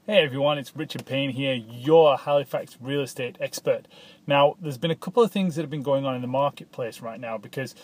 Hey everyone, it's Richard Payne here, your Halifax real estate expert. Now, there's been a couple of things that have been going on in the marketplace right now because,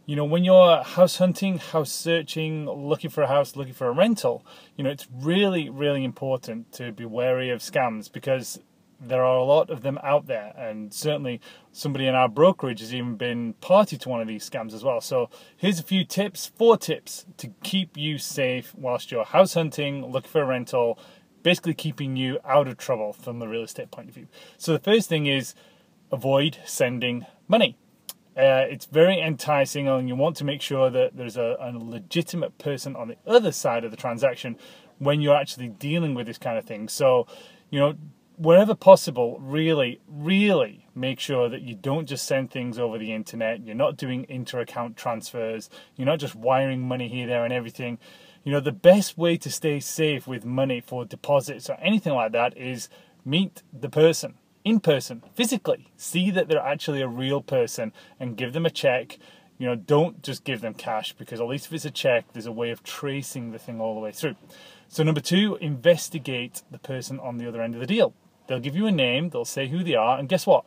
when you're house hunting, house searching, looking for a house, looking for a rental, it's really, really important to be wary of scams because there are a lot of them out there, and certainly somebody in our brokerage has even been party to one of these scams as well. So here's a few tips, 4 tips to keep you safe whilst you're house hunting, looking for a rental, basically keeping you out of trouble from the real estate point of view. So the first thing is avoid sending money. It's very enticing, and you want to make sure that there's a legitimate person on the other side of the transaction when you're actually dealing with this kind of thing. So, wherever possible, really, really make sure that you don't just send things over the internet. You're not doing inter-account transfers. You're not just wiring money here, there, and everything. The best way to stay safe with money for deposits or anything like that is meet the person in person, physically. See that they're actually a real person and give them a check. Don't just give them cash, because at least if it's a check, there's a way of tracing the thing all the way through. So number 2, investigate the person on the other end of the deal. They'll give you a name, they'll say who they are, and guess what?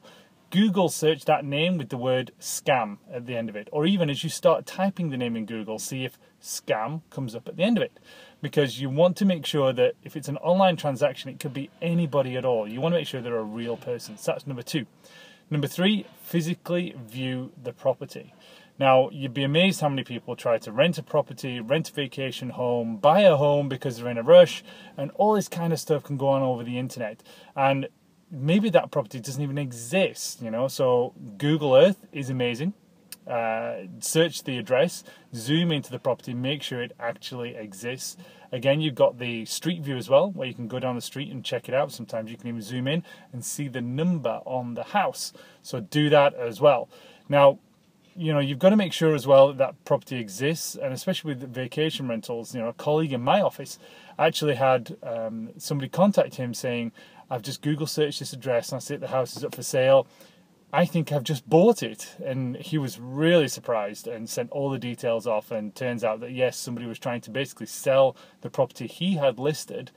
Google search that name with the word scam at the end of it. Or even as you start typing the name in Google, see if scam comes up at the end of it. Because you want to make sure that if it's an online transaction, it could be anybody at all. You want to make sure they're a real person. So that's number 2. Number 3, physically view the property. Now, you'd be amazed how many people try to rent a property, rent a vacation home, buy a home because they're in a rush, and all this kind of stuff can go on over the internet. And maybe that property doesn't even exist, so Google Earth is amazing. Search the address, zoom into the property, make sure it actually exists. Again, you've got the street view as well, where you can go down the street and check it out. Sometimes you can even zoom in and see the number on the house, so do that as well. Now, you've got to make sure as well that that property exists, and especially with vacation rentals. A colleague in my office actually had somebody contact him saying, I've just Google searched this address and I see that the house is up for sale. I think I've just bought it. And he was really surprised and sent all the details off, and turns out that yes, somebody was trying to basically sell the property he had listed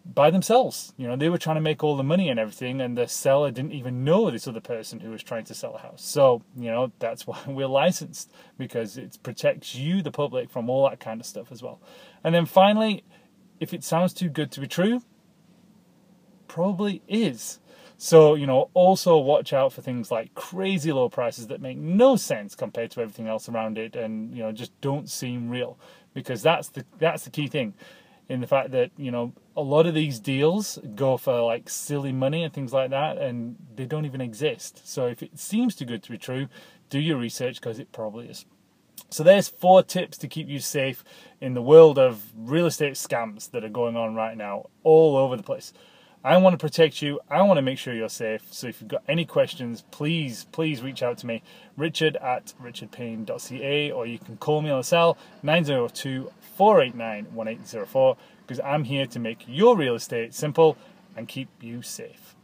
by themselves. They were trying to make all the money and everything, and the seller didn't even know this other person who was trying to sell a house. So, that's why we're licensed, because it protects you, the public, from all that kind of stuff as well. And then finally, if it sounds too good to be true, probably is. So, also watch out for things like crazy low prices that make no sense compared to everything else around it, and, just don't seem real, because that's the key thing. In the fact that, a lot of these deals go for like silly money and things like that, and they don't even exist. So if it seems too good to be true, do your research, because it probably is. So there's 4 tips to keep you safe in the world of real estate scams that are going on right now all over the place. I want to protect you. I want to make sure you're safe. So if you've got any questions, please reach out to me, richard@richardpayne.ca, or you can call me on the cell 902-489-1804, because I'm here to make your real estate simple and keep you safe.